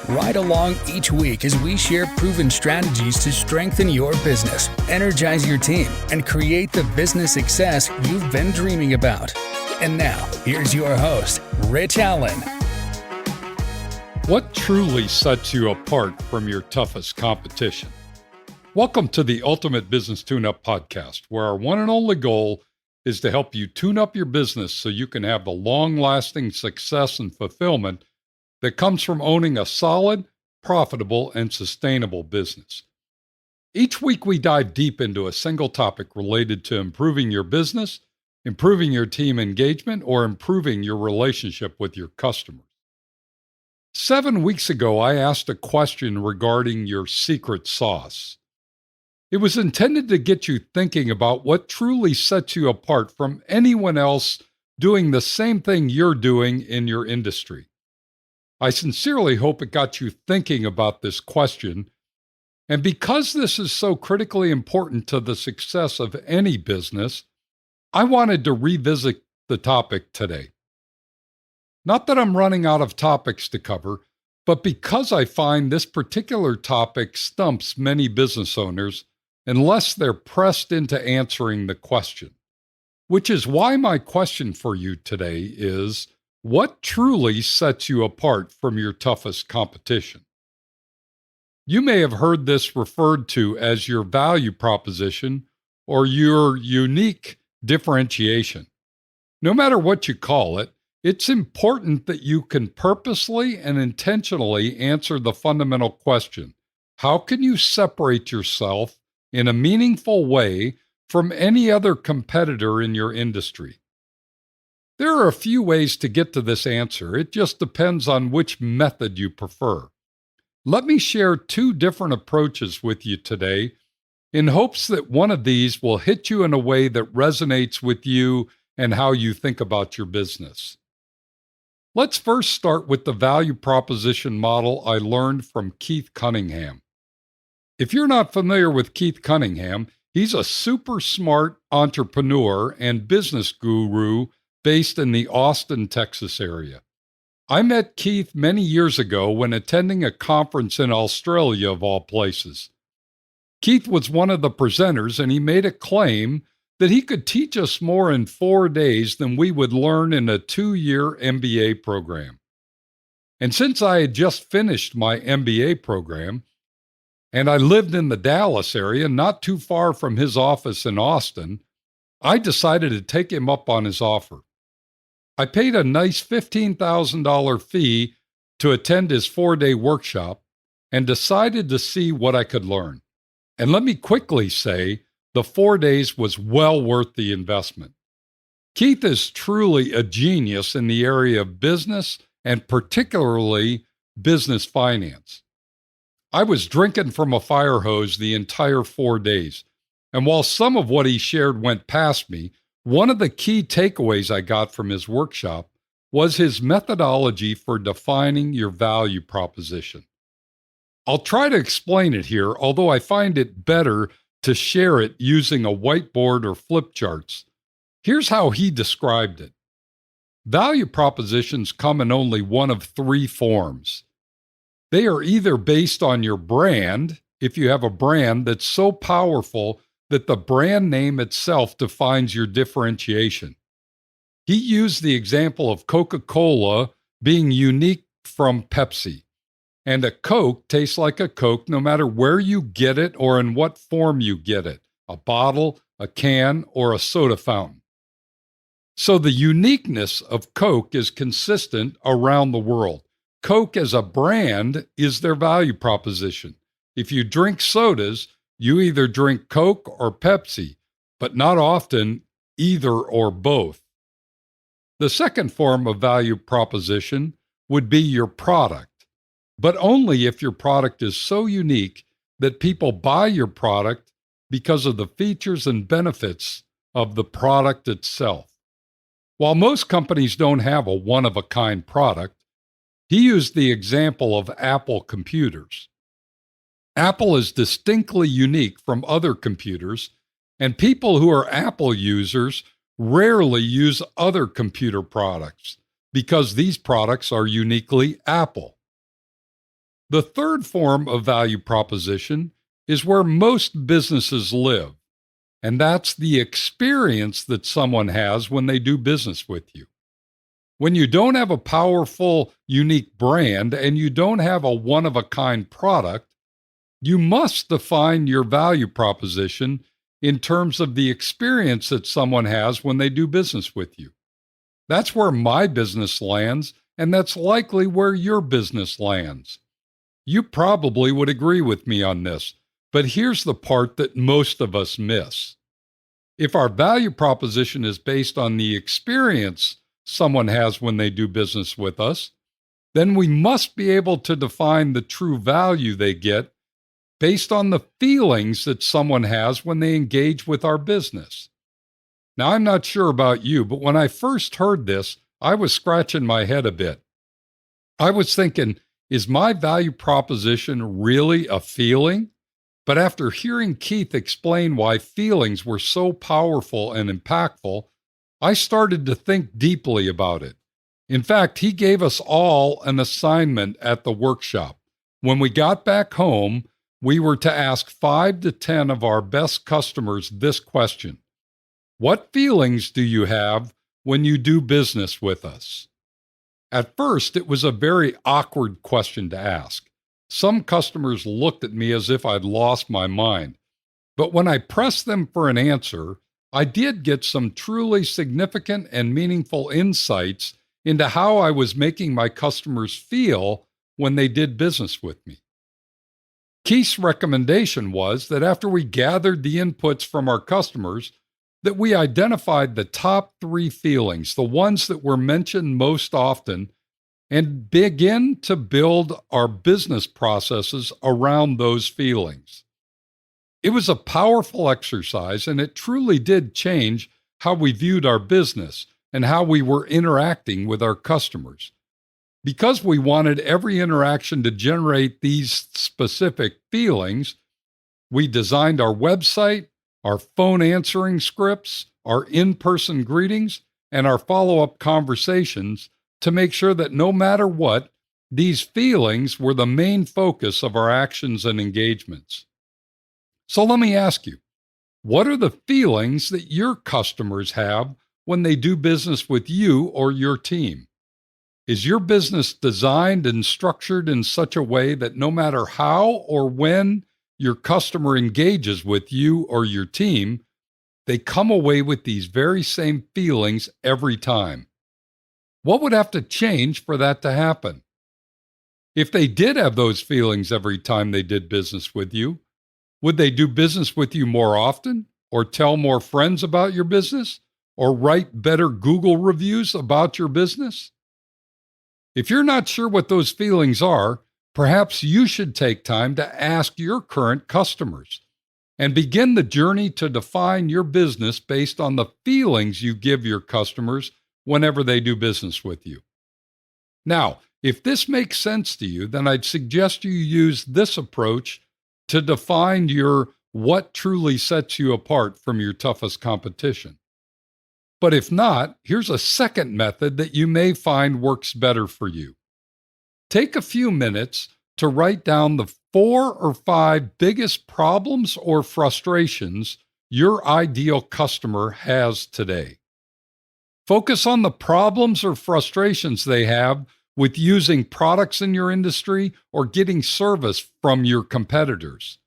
Ride along each week as we share proven strategies to strengthen your business, energize your team, and create the business success you've been dreaming about. And now, here's your host, Rich Allen. What truly sets you apart from your toughest competition? Welcome to the Ultimate Business Tune-Up Podcast, where our one and only goal is to help you tune up your business so you can have the long-lasting success and fulfillment that comes from owning a solid, profitable, and sustainable business. Each week we dive deep into a single topic related to improving your business, improving your team engagement, or improving your relationship with your customers. 7 weeks ago, I asked a question regarding your secret sauce. It was intended to get you thinking about what truly sets you apart from anyone else doing the same thing you're doing in your industry. I sincerely hope it got you thinking about this question, and because this is so critically important to the success of any business, I wanted to revisit the topic today. Not that I'm running out of topics to cover, but because I find this particular topic stumps many business owners unless they're pressed into answering the question. Which is why my question for you today is, what truly sets you apart from your toughest competition? You may have heard this referred to as your value proposition or your unique differentiation. No matter what you call it, it's important that you can purposely and intentionally answer the fundamental question: how can you separate yourself in a meaningful way from any other competitor in your industry? There are a few ways to get to this answer. It just depends on which method you prefer. Let me share 2 different approaches with you today in hopes that one of these will hit you in a way that resonates with you and how you think about your business. Let's first start with the value proposition model I learned from Keith Cunningham. If you're not familiar with Keith Cunningham, he's a super smart entrepreneur and business guru based in the Austin, Texas area. I met Keith many years ago when attending a conference in Australia, of all places. Keith was one of the presenters, and he made a claim that he could teach us more in 4 days than we would learn in a 2-year MBA program. And since I had just finished my MBA program, and I lived in the Dallas area, not too far from his office in Austin, I decided to take him up on his offer. I paid a nice $15,000 fee to attend his 4-day workshop and decided to see what I could learn. And let me quickly say, the 4 days was well worth the investment. Keith is truly a genius in the area of business and particularly business finance. I was drinking from a fire hose the entire 4 days, and while some of what he shared went past me, one of the key takeaways I got from his workshop was his methodology for defining your value proposition. I'll try to explain it here, although I find it better to share it using a whiteboard or flip charts. Here's how he described it. Value propositions come in only one of 3 forms. They are either based on your brand, if you have a brand that's so powerful that the brand name itself defines your differentiation. He used the example of Coca-Cola being unique from Pepsi. And a Coke tastes like a Coke no matter where you get it or in what form you get it, a bottle, a can, or a soda fountain. So the uniqueness of Coke is consistent around the world. Coke as a brand is their value proposition. If you drink sodas, you either drink Coke or Pepsi, but not often either or both. The second form of value proposition would be your product, but only if your product is so unique that people buy your product because of the features and benefits of the product itself. While most companies don't have a one-of-a-kind product, he used the example of Apple computers. Apple is distinctly unique from other computers, and people who are Apple users rarely use other computer products because these products are uniquely Apple. The third form of value proposition is where most businesses live, and that's the experience that someone has when they do business with you. When you don't have a powerful, unique brand and you don't have a one-of-a-kind product, you must define your value proposition in terms of the experience that someone has when they do business with you. That's where my business lands, and that's likely where your business lands. You probably would agree with me on this, but here's the part that most of us miss. If our value proposition is based on the experience someone has when they do business with us, then we must be able to define the true value they get based on the feelings that someone has when they engage with our business. Now, I'm not sure about you, but when I first heard this, I was scratching my head a bit. I was thinking, is my value proposition really a feeling? But after hearing Keith explain why feelings were so powerful and impactful, I started to think deeply about it. In fact, he gave us all an assignment at the workshop. When we got back home, we were to ask 5 to 10 of our best customers this question: what feelings do you have when you do business with us? At first, it was a very awkward question to ask. Some customers looked at me as if I'd lost my mind. But when I pressed them for an answer, I did get some truly significant and meaningful insights into how I was making my customers feel when they did business with me. Keith's recommendation was that after we gathered the inputs from our customers, that we identified the top 3 feelings, the ones that were mentioned most often, and begin to build our business processes around those feelings. It was a powerful exercise, and it truly did change how we viewed our business and how we were interacting with our customers. Because we wanted every interaction to generate these specific feelings, we designed our website, our phone answering scripts, our in-person greetings, and our follow-up conversations to make sure that no matter what, these feelings were the main focus of our actions and engagements. So let me ask you, what are the feelings that your customers have when they do business with you or your team? Is your business designed and structured in such a way that no matter how or when your customer engages with you or your team, they come away with these very same feelings every time? What would have to change for that to happen? If they did have those feelings every time they did business with you, would they do business with you more often, or tell more friends about your business, or write better Google reviews about your business? If you're not sure what those feelings are, perhaps you should take time to ask your current customers and begin the journey to define your business based on the feelings you give your customers whenever they do business with you. Now, if this makes sense to you, then I'd suggest you use this approach to define your what truly sets you apart from your toughest competition. But if not, here's a second method that you may find works better for you. Take a few minutes to write down the 4 or 5 biggest problems or frustrations your ideal customer has today. Focus on the problems or frustrations they have with using products in your industry or getting service from your competitors.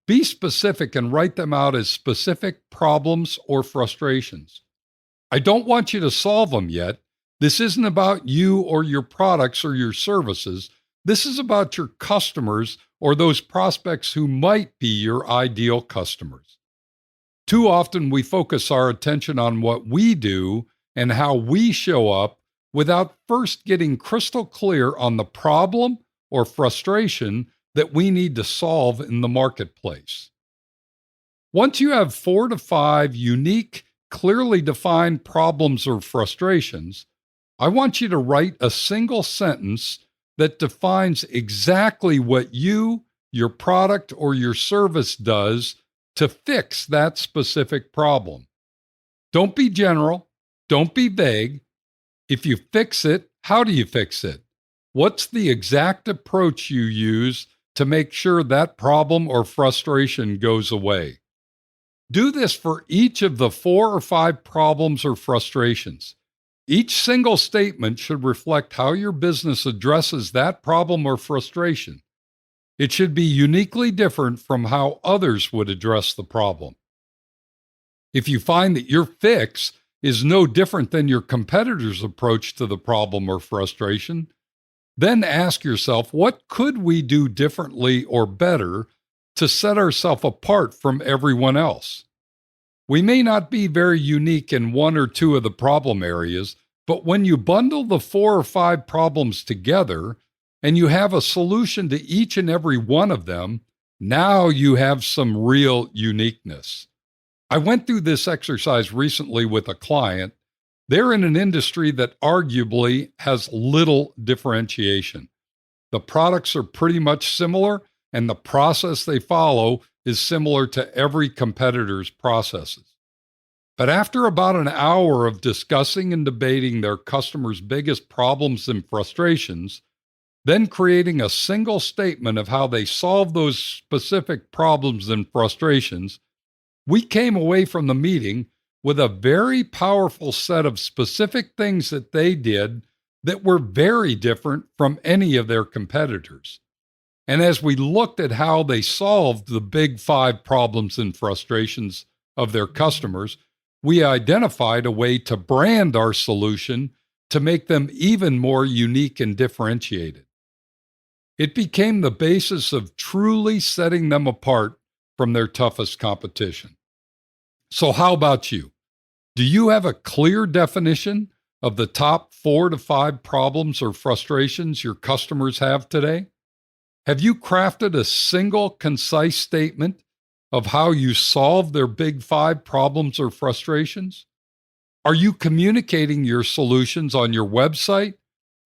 Be specific and write them out as specific problems or frustrations. I don't want you to solve them yet. This isn't about you or your products or your services. This is about your customers or those prospects who might be your ideal customers. Too often we focus our attention on what we do and how we show up without first getting crystal clear on the problem or frustration that we need to solve in the marketplace. Once you have 4 to 5 unique, clearly defined problems or frustrations, I want you to write a single sentence that defines exactly what you, your product, or your service does to fix that specific problem. Don't be general. Don't be vague. If you fix it, how do you fix it? what's the exact approach you use to make sure that problem or frustration goes away. Do this for each of the 4 or 5 problems or frustrations. Each single statement should reflect how your business addresses that problem or frustration. It should be uniquely different from how others would address the problem. If you find that your fix is no different than your competitor's approach to the problem or frustration, then ask yourself, what could we do differently or better to set ourselves apart from everyone else? We may not be very unique in 1 or 2 of the problem areas, but when you bundle the 4 or 5 problems together and you have a solution to each and every one of them, now you have some real uniqueness. I went through this exercise recently with a client. They're in an industry that arguably has little differentiation. The products are pretty much similar, and the process they follow is similar to every competitor's processes. But after about an hour of discussing and debating their customers' biggest problems and frustrations, then creating a single statement of how they solve those specific problems and frustrations, we came away from the meeting with a very powerful set of specific things that they did that were very different from any of their competitors. And as we looked at how they solved the big 5 problems and frustrations of their customers, we identified a way to brand our solution to make them even more unique and differentiated. It became the basis of truly setting them apart from their toughest competition. So how about you? Do you have a clear definition of the top 4 to 5 problems or frustrations your customers have today? Have you crafted a single, concise statement of how you solve their big 5 problems or frustrations? Are you communicating your solutions on your website,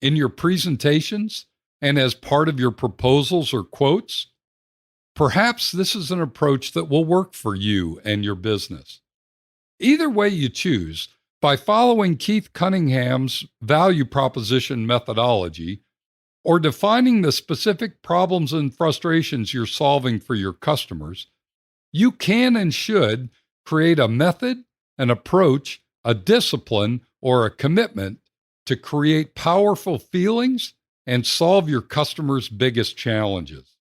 in your presentations, and as part of your proposals or quotes? Perhaps this is an approach that will work for you and your business. Either way you choose, by following Keith Cunningham's value proposition methodology, or defining the specific problems and frustrations you're solving for your customers, you can and should create a method, an approach, a discipline, or a commitment to create powerful feelings and solve your customers' biggest challenges.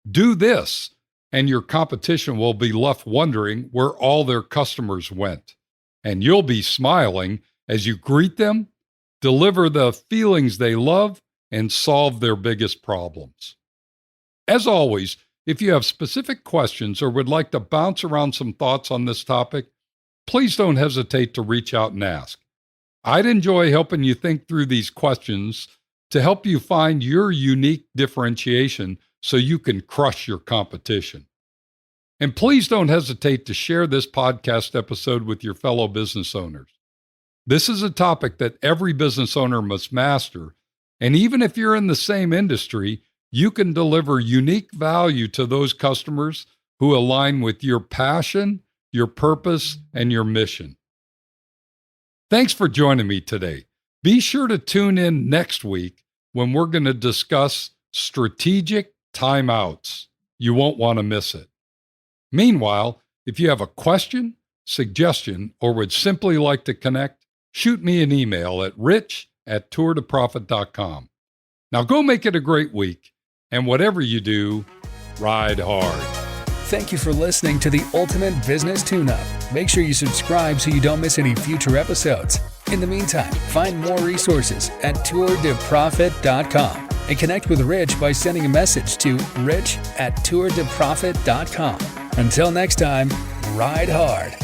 Do this, and your competition will be left wondering where all their customers went. And you'll be smiling as you greet them, deliver the feelings they love, and solve their biggest problems. As always, if you have specific questions or would like to bounce around some thoughts on this topic, please don't hesitate to reach out and ask. I'd enjoy helping you think through these questions to help you find your unique differentiation so you can crush your competition. And please don't hesitate to share this podcast episode with your fellow business owners. This is a topic that every business owner must master, and even if you're in the same industry, you can deliver unique value to those customers who align with your passion, your purpose, and your mission. Thanks for joining me today. Be sure to tune in next week when we're going to discuss strategic timeouts. You won't want to miss it. Meanwhile, if you have a question, suggestion, or would simply like to connect, shoot me an email at rich@tourtoprofit.com. Now go make it a great week, and whatever you do, ride hard. Thank you for listening to the Ultimate Business Tune-Up. Make sure you subscribe so you don't miss any future episodes. In the meantime, find more resources at tourtoprofit.com and connect with Rich by sending a message to rich@tourtoprofit.com. Until next time, ride hard.